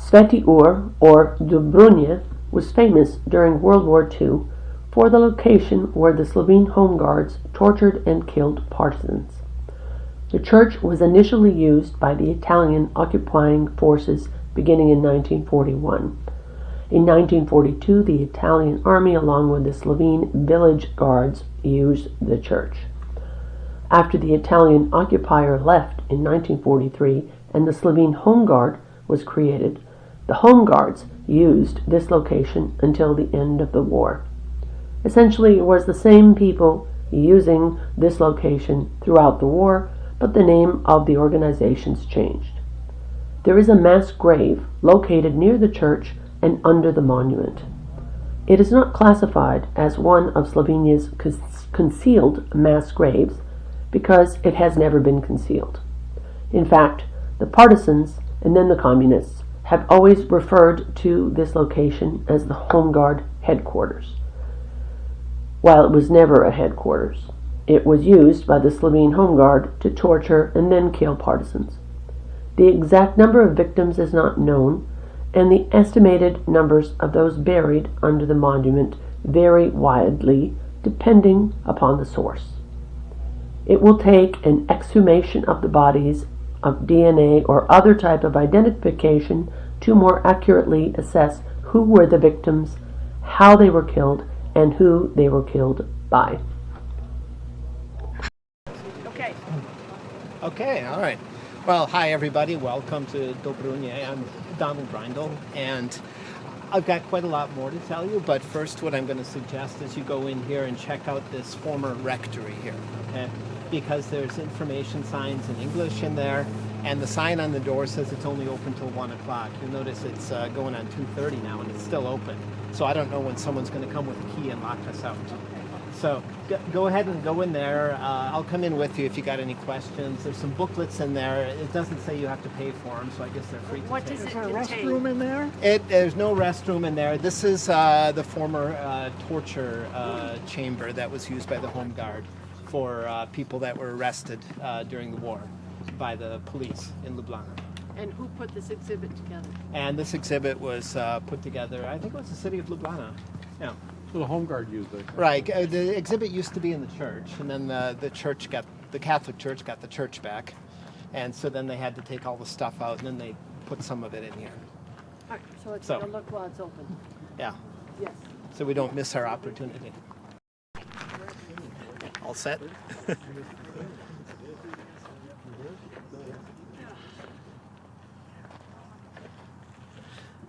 Sveti Urh, or Dobrunje, was famous during World War II for the location where the Slovene Home Guards tortured and killed partisans. The church was initially used by the Italian occupying forces beginning in 1941. In 1942, the Italian army, along with the Slovene village guards, used the church. After the Italian occupier left in 1943 and the Slovene Home Guard was created, the Home Guards used this location until the end of the war. Essentially, it was the same people using this location throughout the war, but the name of the organizations changed. There is a mass grave located near the church and under the monument. It is not classified as one of Slovenia's concealed mass graves because it has never been concealed. In fact, the Partisans and then the Communists have always referred to this location as the Home Guard headquarters. While it was never a headquarters, it was used by the Slovene Home Guard to torture and then kill partisans. The exact number of victims is not known, and the estimated numbers of those buried under the monument vary widely depending upon the source. It will take an exhumation of the bodies of DNA or other type of identification to more accurately assess who were the victims, how they were killed, and who they were killed by. Okay, all right. Well, hi everybody. Welcome to Dobrunje. I'm Reindl, and I've got quite a lot more to tell you, but first what I'm going to suggest is you go in here and check out this former rectory here, okay? Because there's information signs in English in there, and the sign on the door says it's only open till 1 o'clock. You'll notice it's going on 2:30 now, and it's still open. So I don't know when someone's going to come with a key and lock us out. So go ahead and go in there. I'll come in with you if you got any questions. There's some booklets in there. It doesn't say you have to pay for them, so I guess they're free to What take. does it Is there a contain? restroom in there? There's no restroom in there. This is the former torture chamber that was used by the Home Guard for people that were arrested during the war by the police in Ljubljana. And who put this exhibit together? And this exhibit was put together, I think it was the city of Ljubljana. Yeah. So the Home Guard used it. Right. The exhibit used to be in the church, and then the Catholic Church got the church back, and so then they had to take all the stuff out, and then they put some of it in here. All right, so let's take a look while it's open. Yeah. Yes. So we don't miss our opportunity. All set?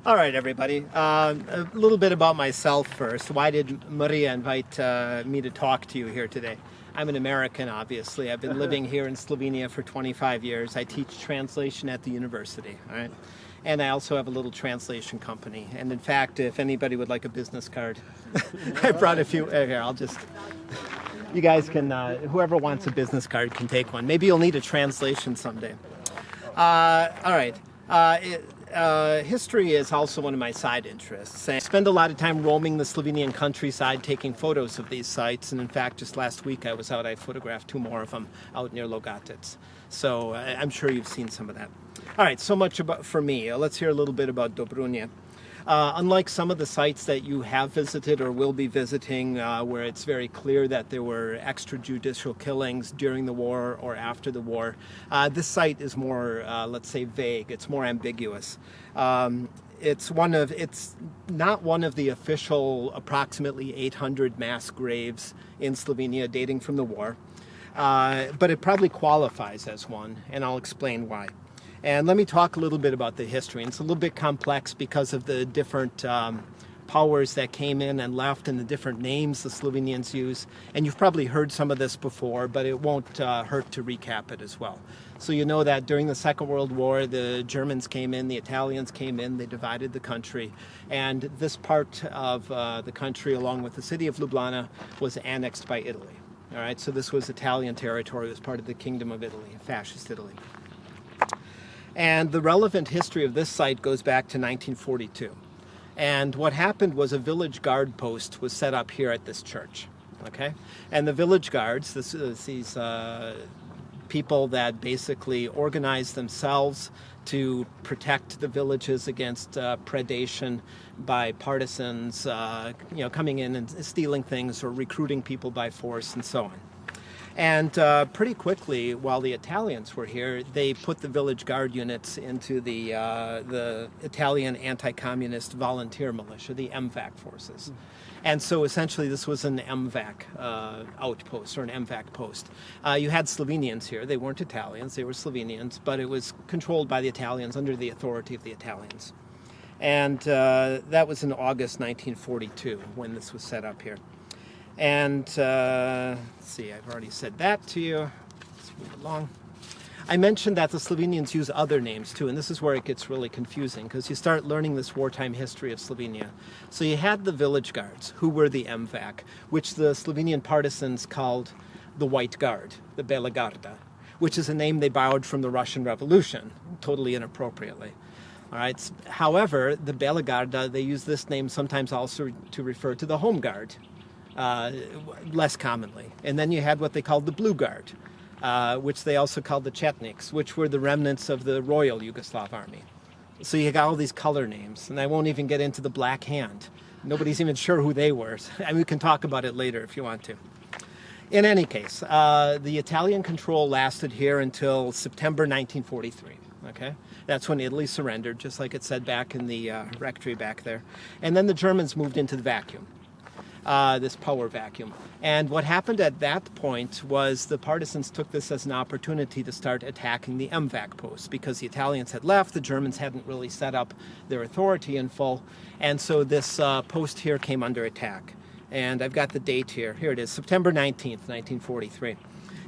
All right, everybody. A little bit about myself first. Why did Maria invite me to talk to you here today? I'm an American, obviously. I've been living here in Slovenia for 25 years. I teach translation at the university, all right? And I also have a little translation company. And in fact, if anybody would like a business card, I brought a few. Here, I'll just... You guys can, whoever wants a business card can take one. Maybe you'll need a translation someday. All right. History is also one of my side interests. I spend a lot of time roaming the Slovenian countryside taking photos of these sites, and in fact just last week I was out, I photographed 2 more of them out near Logatec. So I'm sure you've seen some of that. All right, so much for me. Let's hear a little bit about Dobrunje. Unlike some of the sites that you have visited or will be visiting where it's very clear that there were extrajudicial killings during the war or after the war, this site is more, let's say, vague. It's more ambiguous. It's not one of the official approximately 800 mass graves in Slovenia dating from the war, but it probably qualifies as one, and I'll explain why. And let me talk a little bit about the history. And it's a little bit complex because of the different powers that came in and left and the different names the Slovenians use. And you've probably heard some of this before, but it won't hurt to recap it as well. So you know that during the Second World War, the Germans came in, the Italians came in, they divided the country. And this part of the country, along with the city of Ljubljana, was annexed by Italy. All right, so this was Italian territory. It was part of the Kingdom of Italy, fascist Italy. And the relevant history of this site goes back to 1942. And what happened was a village guard post was set up here at this church, okay? And the village guards, these people that basically organized themselves to protect the villages against predation by partisans, coming in and stealing things or recruiting people by force and so on. And pretty quickly, while the Italians were here, they put the village guard units into the Italian anti-communist volunteer militia, the MVAC forces. And so essentially this was an MVAC outpost, or an MVAC post. You had Slovenians here. They weren't Italians, they were Slovenians, but it was controlled by the Italians under the authority of the Italians. And that was in August 1942 when this was set up here. And let's see, I've already said that to you. Let's move along. I mentioned that the Slovenians use other names too, and this is where it gets really confusing because you start learning this wartime history of Slovenia. So you had the village guards, who were the MVAC, which the Slovenian partisans called the White Guard, the Bela Garda, which is a name they borrowed from the Russian Revolution, totally inappropriately. All right. However, the Bela Garda, they use this name sometimes also to refer to the Home Guard. Less commonly. And then you had what they called the Blue Guard, which they also called the Chetniks, which were the remnants of the Royal Yugoslav Army. So you got all these color names, and I won't even get into the Black Hand. Nobody's even sure who they were. And we can talk about it later if you want to. In any case, the Italian control lasted here until September 1943. Okay, that's when Italy surrendered, just like it said back in the rectory back there. And then the Germans moved into the vacuum. This power vacuum. And what happened at that point was the partisans took this as an opportunity to start attacking the MVAC posts because the Italians had left, the Germans hadn't really set up their authority in full, and so this post here came under attack. And I've got the date here. Here it is, September 19th, 1943.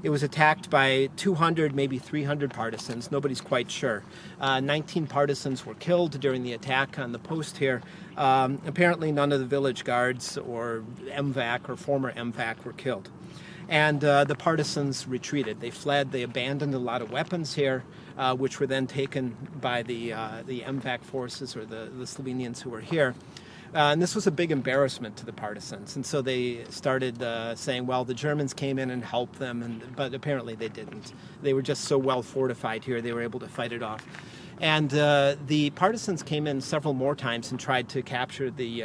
It was attacked by 200, maybe 300 partisans. Nobody's quite sure. 19 partisans were killed during the attack on the post here. Apparently none of the village guards or MVAC or former MVAC were killed. And the partisans retreated. They fled. They abandoned a lot of weapons here, which were then taken by the MVAC forces or the Slovenians who were here. And this was a big embarrassment to the partisans. And so they started saying, well, the Germans came in and helped them, but apparently they didn't. They were just so well fortified here, they were able to fight it off. And the partisans came in several more times and tried to capture the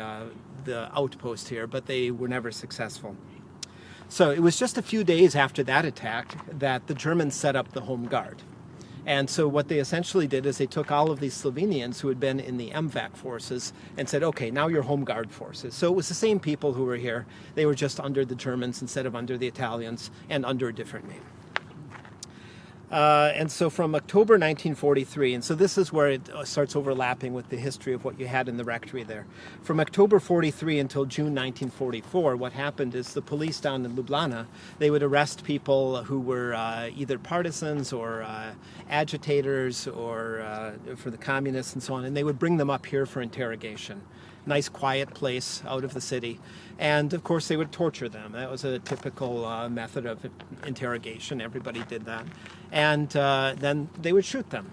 outpost here, but they were never successful. So it was just a few days after that attack that the Germans set up the Home Guard. And so what they essentially did is they took all of these Slovenians who had been in the MVAC forces and said, okay, now you're Home Guard forces. So it was the same people who were here. They were just under the Germans instead of under the Italians and under a different name. And so from October 1943, and so this is where it starts overlapping with the history of what you had in the rectory there. From October 43 until June 1944, what happened is the police down in Ljubljana, they would arrest people who were either partisans or agitators or for the communists and so on, and they would bring them up here for interrogation. Nice quiet place out of the city. And of course they would torture them. That was a typical method of interrogation. Everybody did that. And then they would shoot them.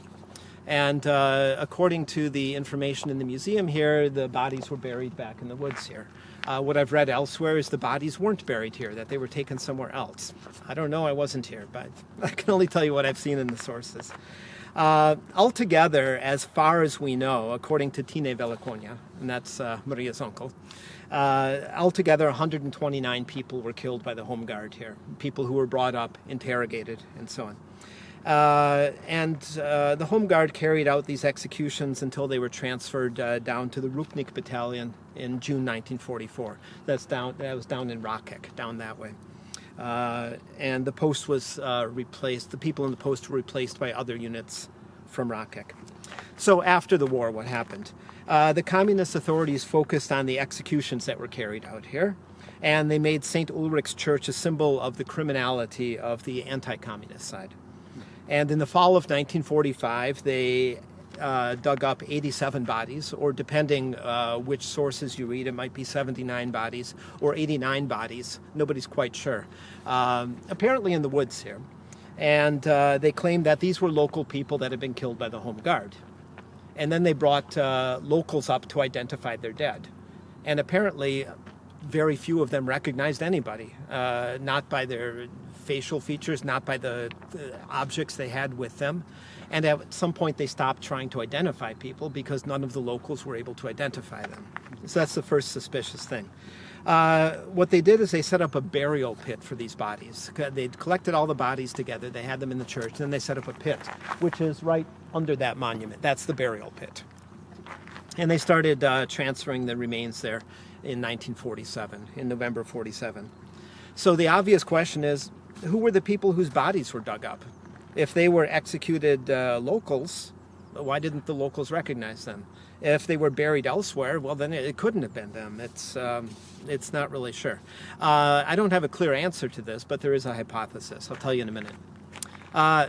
And according to the information in the museum here, the bodies were buried back in the woods here. What I've read elsewhere is the bodies weren't buried here, that they were taken somewhere else. I don't know, I wasn't here, but I can only tell you what I've seen in the sources. Altogether, as far as we know, according to Tine Velikonja, and that's Maria's uncle, altogether 129 people were killed by the Home Guard here, people who were brought up, interrogated, and so on. The Home Guard carried out these executions until they were transferred down to the Rupnik Battalion in June 1944. That was down in Rakek, down that way. And the post was replaced, the people in the post were replaced by other units from Rakek. So after the war, what happened? The communist authorities focused on the executions that were carried out here, and they made St. Ulrich's Church a symbol of the criminality of the anti-communist side. And in the fall of 1945, they dug up 87 bodies, or depending which sources you read, it might be 79 bodies or 89 bodies. Nobody's quite sure. Apparently in the woods here. And they claimed that these were local people that had been killed by the Home Guard. And then they brought locals up to identify their dead. And apparently very few of them recognized anybody, not by their facial features, not by the objects they had with them. And at some point they stopped trying to identify people because none of the locals were able to identify them. So that's the first suspicious thing. What they did is they set up a burial pit for these bodies. They'd collected all the bodies together, they had them in the church, and then they set up a pit, which is right under that monument. That's the burial pit. And they started transferring the remains there in 1947, in November 47. So the obvious question is, who were the people whose bodies were dug up? If they were executed locals, why didn't the locals recognize them? If they were buried elsewhere, well, then it couldn't have been them. It's not really sure. I don't have a clear answer to this, but there is a hypothesis. I'll tell you in a minute.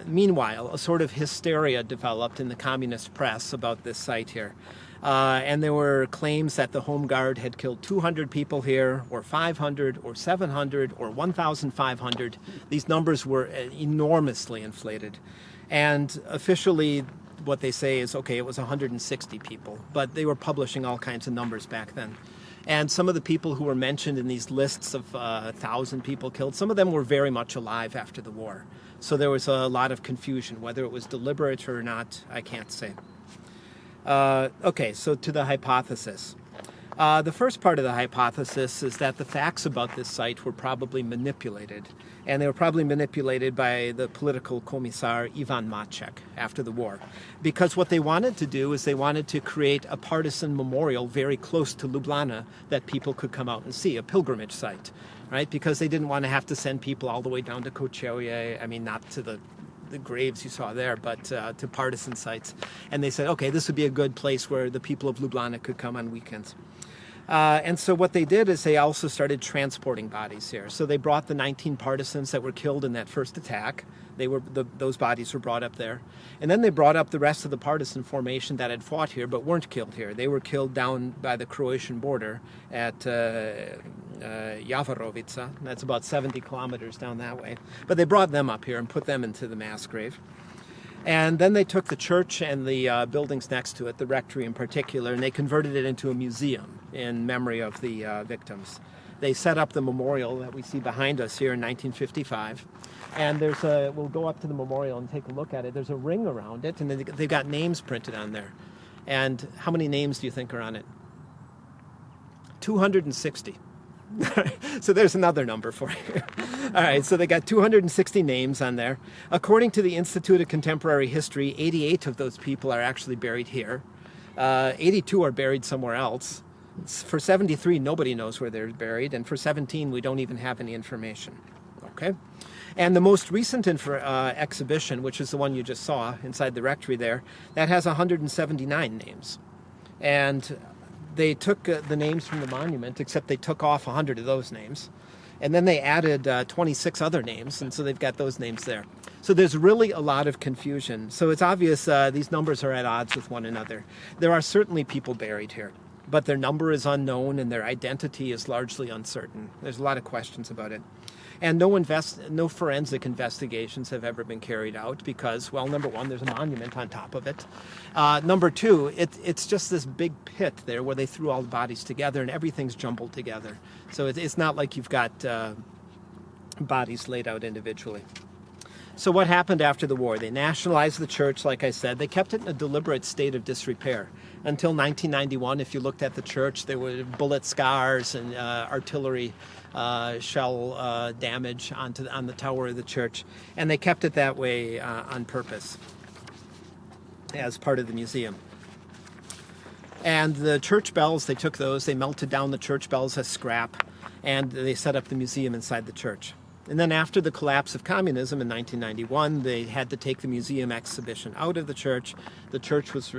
Meanwhile, a sort of hysteria developed in the communist press about this site here. And there were claims that the Home Guard had killed 200 people here, or 500, or 700, or 1,500. These numbers were enormously inflated. And officially, what they say is, okay, it was 160 people, but they were publishing all kinds of numbers back then. And some of the people who were mentioned in these lists of 1,000 people killed, some of them were very much alive after the war. So there was a lot of confusion. Whether it was deliberate or not, I can't say. Okay, so to the hypothesis. The first part of the hypothesis is that the facts about this site were probably manipulated, and they were probably manipulated by the political commissar Ivan Maček after the war. Because what they wanted to do is they wanted to create a partisan memorial very close to Ljubljana that people could come out and see, a pilgrimage site, right? Because they didn't want to have to send people all the way down to Kočevje, I mean, not to the graves you saw there, but to partisan sites. And they said, okay, this would be a good place where the people of Ljubljana could come on weekends. And so what they did is they also started transporting bodies here. So they brought the 19 partisans that were killed in that first attack. Those bodies were brought up there. And then they brought up the rest of the partisan formation that had fought here but weren't killed here. They were killed down by the Croatian border at Javarovica. That's about 70 kilometers down that way. But they brought them up here and put them into the mass grave. And then they took the church and the buildings next to it, the rectory in particular, and they converted it into a museum in memory of the victims. They set up the memorial that we see behind us here in 1955. And we'll go up to the memorial and take a look at it. There's a ring around it, and they've got names printed on there. And how many names do you think are on it? 260. So there's another number for you. All right, so they got 260 names on there. According to the Institute of Contemporary History, 88 of those people are actually buried here. 82 are buried somewhere else. For 73, nobody knows where they're buried, and for 17, we don't even have any information. Okay? And the most recent exhibition, which is the one you just saw inside the rectory there, that has 179 names. And they took the names from the monument, except they took off 100 of those names. And then they added 26 other names, and so they've got those names there. So there's really a lot of confusion. So it's obvious these numbers are at odds with one another. There are certainly people buried here, but their number is unknown and their identity is largely uncertain. There's a lot of questions about it. And no forensic investigations have ever been carried out because, well, number one, there's a monument on top of it. Number two, it's just this big pit there where they threw all the bodies together and everything's jumbled together. So it's not like you've got bodies laid out individually. So what happened after the war? They nationalized the church, like I said. They kept it in a deliberate state of disrepair. Until 1991, if you looked at the church, there were bullet scars and artillery shell damage on the tower of the church. And they kept it that way on purpose as part of the museum. And the church bells, they took those, they melted down the church bells as scrap, and they set up the museum inside the church. And then after the collapse of communism in 1991, they had to take the museum exhibition out of the church. The church was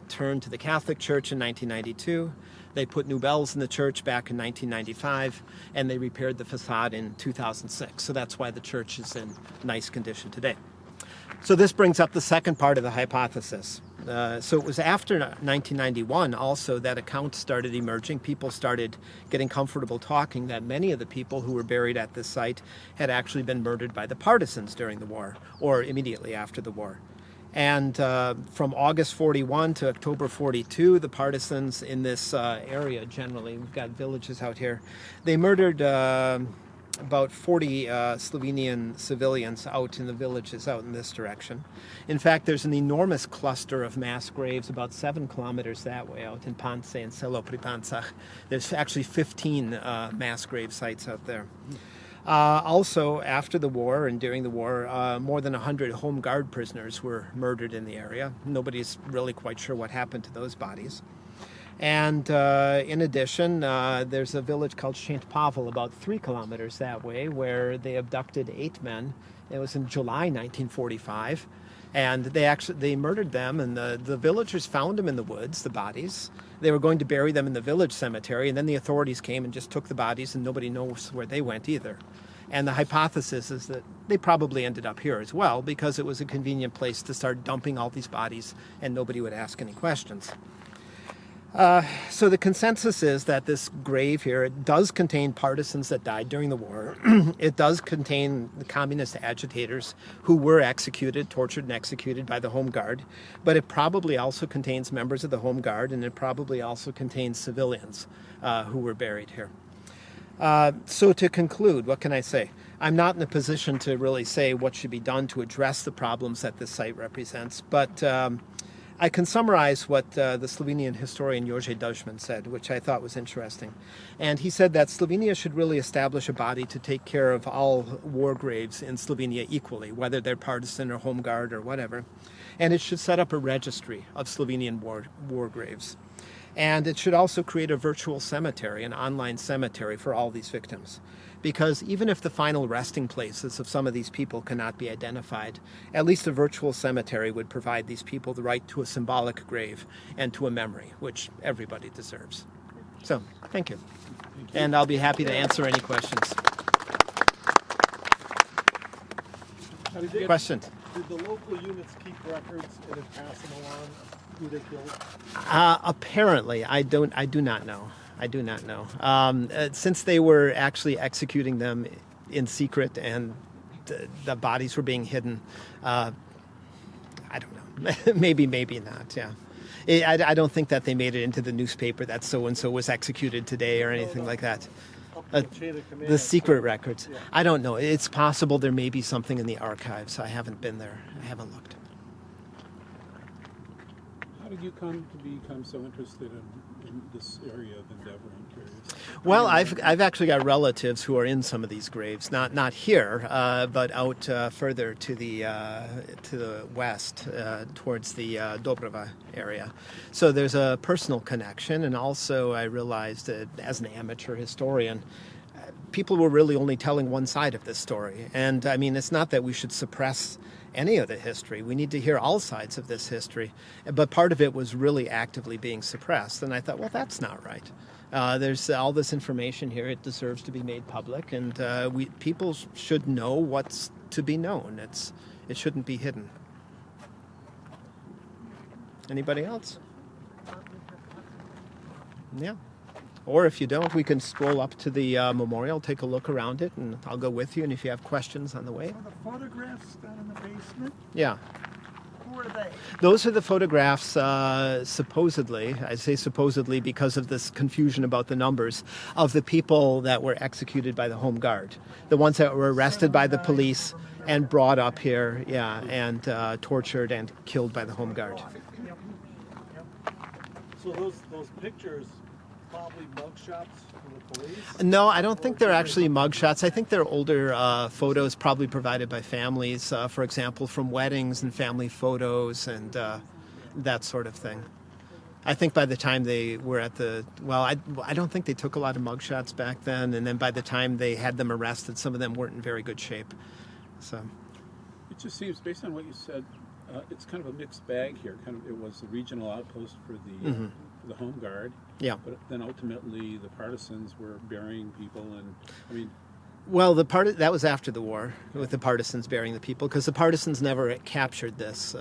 turned to the Catholic Church in 1992. They put new bells in the church back in 1995, and they repaired the facade in 2006. So that's why the church is in nice condition today. So this brings up the second part of the hypothesis. So it was after 1991 also that accounts started emerging. People started getting comfortable talking that many of the people who were buried at this site had actually been murdered by the partisans during the war or immediately after the war. And from August 41 to October 42, the partisans in this area generally, we've got villages out here, they murdered about 40 Slovenian civilians out in the villages out in this direction. In fact, there's an enormous cluster of mass graves about 7 kilometers that way out in Pance and Selo pri Pancach. There's actually 15 mass grave sites out there. Also, after the war and during the war, more than 100 Home Guard prisoners were murdered in the area. Nobody's really quite sure what happened to those bodies. And in addition, there's a village called St. Pavel about 3 kilometers that way where they abducted 8 men. It was in July 1945. And they murdered them, and the villagers found them in the woods, the bodies. They were going to bury them in the village cemetery, and then the authorities came and just took the bodies, and nobody knows where they went either. And the hypothesis is that they probably ended up here as well because it was a convenient place to start dumping all these bodies, and nobody would ask any questions. So the consensus is that this grave here, it does contain partisans that died during the war. It does contain the communist agitators who were executed, tortured and executed by the Home Guard. But it probably also contains members of the Home Guard, and it probably also contains civilians who were buried here. So to conclude, what can I say? I'm not in a position to really say what should be done to address the problems that this site represents, but I can summarize what the Slovenian historian Jože Dujman said, which I thought was interesting. And he said that Slovenia should really establish a body to take care of all war graves in Slovenia equally, whether they're partisan or Home Guard or whatever. And it should set up a registry of Slovenian war graves. And it should also create a virtual cemetery, an online cemetery for all these victims. Because even if the final resting places of some of these people cannot be identified, at least a virtual cemetery would provide these people the right to a symbolic grave and to a memory, which everybody deserves. So, thank you. And I'll be happy to answer any questions. Questions? Did the local units keep records and then pass them along who they killed? Apparently, I do not know. I do not know. Since they were actually executing them in secret and the bodies were being hidden, I don't know. maybe not, yeah. I don't think that they made it into the newspaper that so-and-so was executed today or anything like that. The secret records. Yeah. I don't know. It's possible there may be something in the archives. I haven't been there. I haven't looked. How did you come to become so interested in this area of endeavor? I'm curious. Well, I've actually got relatives who are in some of these graves, not here, but out further to the west, towards the Dobrunje area. So there's a personal connection, and also I realized that as an amateur historian, people were really only telling one side of this story. And I mean, it's not that we should suppress any of the history. We need to hear all sides of this history. But part of it was really actively being suppressed. And I thought, well, that's not right. There's all this information here. It deserves to be made public. And people should know what's to be known. It shouldn't be hidden. Anybody else? Yeah. Or if you don't, we can stroll up to the memorial, take a look around it, and I'll go with you. And if you have questions on the way. So the photographs down in the basement, Yeah. who are they? Those are the photographs, supposedly, I say supposedly because of this confusion about the numbers, of the people that were executed by the Home Guard. The ones that were arrested by the police and brought up here, yeah, and tortured and killed by the Home Guard. So those pictures, probably mugshots from the police? No, I don't think they're actually mugshots. I think they're older photos probably provided by families, for example, from weddings and family photos and that sort of thing. I think by the time they were at I don't think they took a lot of mugshots back then, and then by the time they had them arrested, some of them weren't in very good shape. So It just seems, based on what you said, it's kind of a mixed bag here. It was the regional outpost for the Home Guard. yeah. But then ultimately the partisans were burying people, and I mean, Well, that was after the war, with the partisans burying the people, because the partisans never captured this.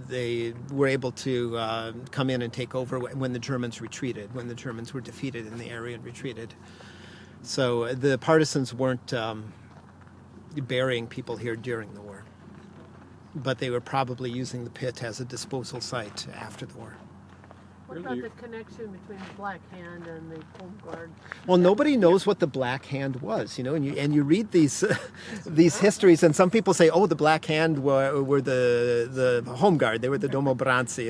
They were able to come in and take over when the Germans retreated, when the Germans were defeated in the area and retreated. So the partisans weren't burying people here during the war, but they were probably using the pit as a disposal site after the war. What about the connection between the Black Hand and the Home Guard? Well, nobody knows what the Black Hand was, you know, and you read these these histories, and some people say, oh, the Black Hand were the Home Guard, they were the Domobranci,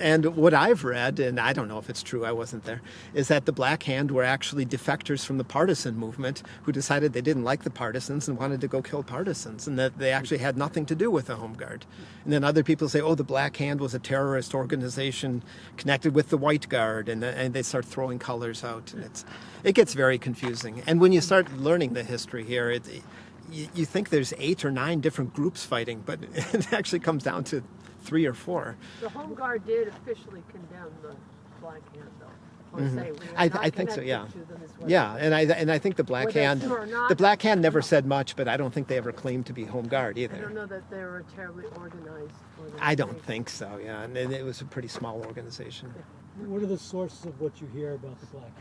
and what I've read, and I don't know if it's true, I wasn't there, is that the Black Hand were actually defectors from the partisan movement who decided they didn't like the partisans and wanted to go kill partisans, and that they actually had nothing to do with the Home Guard. And then other people say, oh, the Black Hand was a terrorist organization connected with the White Guard, and they start throwing colors out, and it gets very confusing. And when you start learning the history here, you think there's 8 or 9 different groups fighting, but it actually comes down to 3 or 4. The Home Guard did officially condemn the Black Hand, though. I think so, yeah. Yeah, and I think the Black Hand, never said much, but I don't think they ever claimed to be Home Guard either. I don't know that they were terribly organized. I don't think so, yeah, and it was a pretty small organization. What are the sources of what you hear about the Black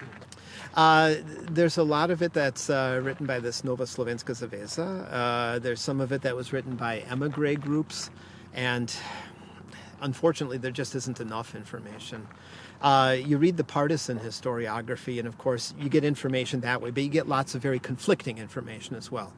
Hand? There's a lot of it that's written by this Nova Slovenska Zaveza. There's some of it that was written by emigre groups, and unfortunately there just isn't enough information. You read the partisan historiography, and of course you get information that way, but you get lots of very conflicting information as well.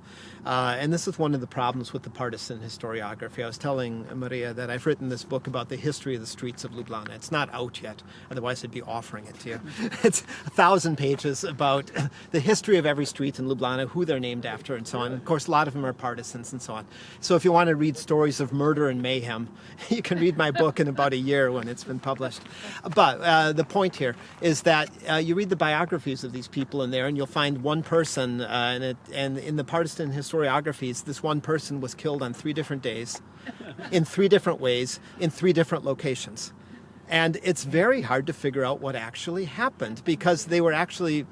And this is one of the problems with the partisan historiography. I was telling Maria that I've written this book about the history of the streets of Ljubljana. It's not out yet, otherwise I'd be offering it to you. It's 1,000 pages about the history of every street in Ljubljana, who they're named after, and so on. Of course, a lot of them are partisans and so on. So if you want to read stories of murder and mayhem, you can read my book in about a year when it's been published. But the point here is that you read the biographies of these people in there, and you'll find one person, and in the partisan historiographies, this one person was killed on 3 different days, in 3 different ways, in 3 different locations. And it's very hard to figure out what actually happened, because they were actually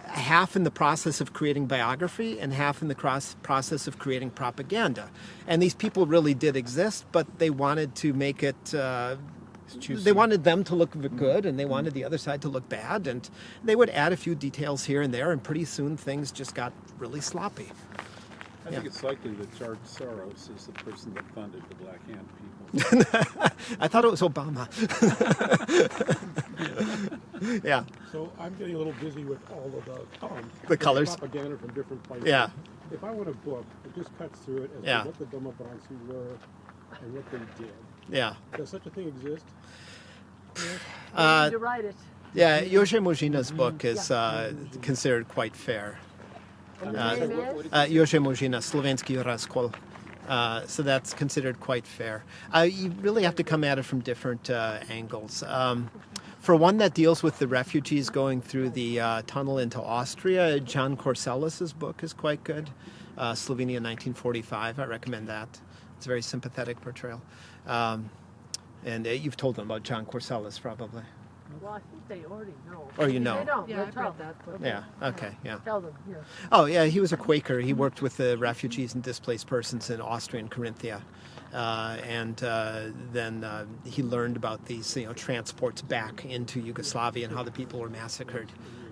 half in the process of creating biography and half in the process of creating propaganda. And these people really did exist, but they wanted to make it... they wanted them to look good, and they wanted the other side to look bad, and they would add a few details here and there, and pretty soon things just got really sloppy. I think it's likely that George Soros is the person that funded the Black Hand people. I thought it was Obama. Yeah. So I'm getting a little busy with all of the colors. Propaganda from different places. Yeah. If I want a book, it just cuts through it as to what the Domobranci were and what they did. Yeah. Does such a thing exist? You write it. Yeah, Jože Možina's book is considered quite fair. Jože Možina, Slovenský Razkol. So that's considered quite fair. You really have to come at it from different angles. For one that deals with the refugees going through the tunnel into Austria, John Corsellis's book is quite good. Slovenia 1945, I recommend that. It's a very sympathetic portrayal. And you've told them about John Corsellis, probably. Well, I think they already know. Or you know. They don't. Yeah, I've read that. But Yeah, okay, yeah. Tell them, yeah. Oh, yeah, he was a Quaker. He worked with the refugees and displaced persons in Austria and Carinthia. And then he learned about these, transports back into Yugoslavia and how the people were massacred.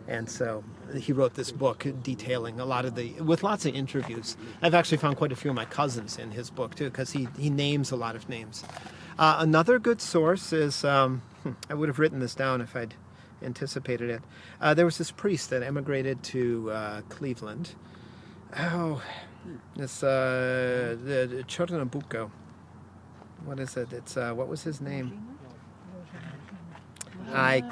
And so he wrote this book detailing a lot of with lots of interviews. I've actually found quite a few of my cousins in his book, too, because he names a lot of names. Another good source is, I would have written this down if I'd anticipated it. There was this priest that emigrated to Cleveland. Oh, it's the Chornabuco. What is it? It's what was his name? The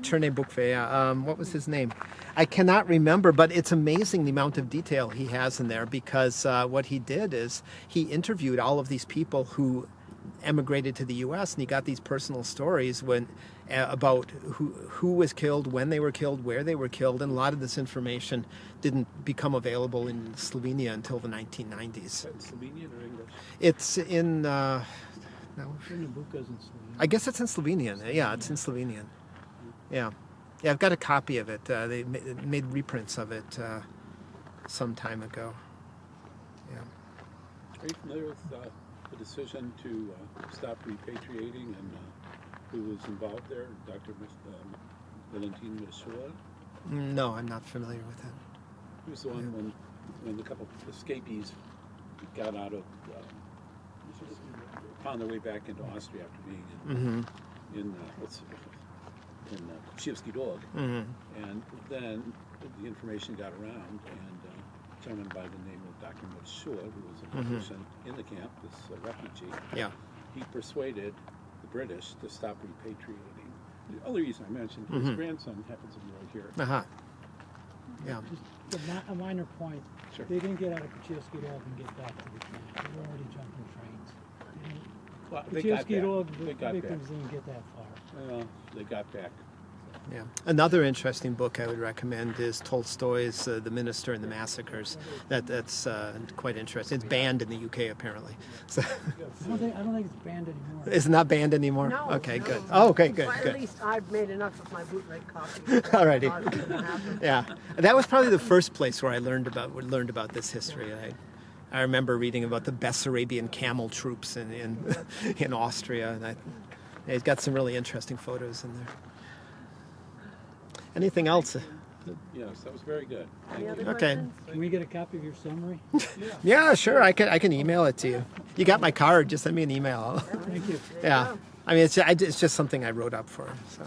Cherne Bukve, yeah. What was his name? I cannot remember, but it's amazing the amount of detail he has in there, because what he did is he interviewed all of these people who emigrated to the U.S., and he got these personal stories about who was killed, when they were killed, where they were killed, and a lot of this information didn't become available in Slovenia until the 1990s. Is that in Slovenian or English? It's in... no. Chornabuco's in Slovenia. I guess it's in Slovenian. Yeah, it's in Slovenian. Yeah. Yeah, I've got a copy of it. They made reprints of it some time ago. Yeah. Are you familiar with the decision to stop repatriating and who was involved there, Dr. Valentin Masual? No, I'm not familiar with that. He was the one when the couple of escapees got out of found their way back into Austria after being in Krzywski Dog. And then the information got around, and a gentleman by the name of Dr. Motshua, who was a physician in the camp, this refugee, he persuaded the British to stop repatriating. The other reason I mentioned, his grandson happens to be right here. Yeah. Just a minor point. Sure. They didn't get out of Krzywski Dog and get back to the camp. They were already jumping trains. Well, they got Krzywski back. Dog, They the got victims back. didn't get that far. Well, they got back. Yeah. Another interesting book I would recommend is Tolstoy's The Minister and the Massacres. That's quite interesting. It's banned in the UK apparently. So I don't think it's banned anymore. it's not banned anymore? No. Okay, no. good. Oh, okay, good, Well, at good. least I've made enough of my bootleg copies. Alrighty. I thought it wouldn't happen. Yeah, that was probably the first place where I learned about this history. I remember reading about the Bessarabian camel troops in Austria, and it's got some really interesting photos in there. Anything else? Yes, that was very good. Any other Okay. questions? Can we get a copy of your summary? Yeah, sure. I can email it to you. You got my card. Just send me an email. Thank you. Yeah. I mean, it's just something I wrote up for him. So.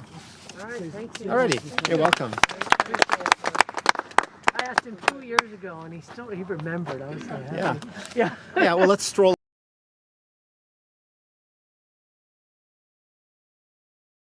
All right, thank you. Alrighty. You're welcome. I asked him 2 years ago, and he remembered. I was so happy. Yeah. Yeah. Yeah. Well, let's stroll.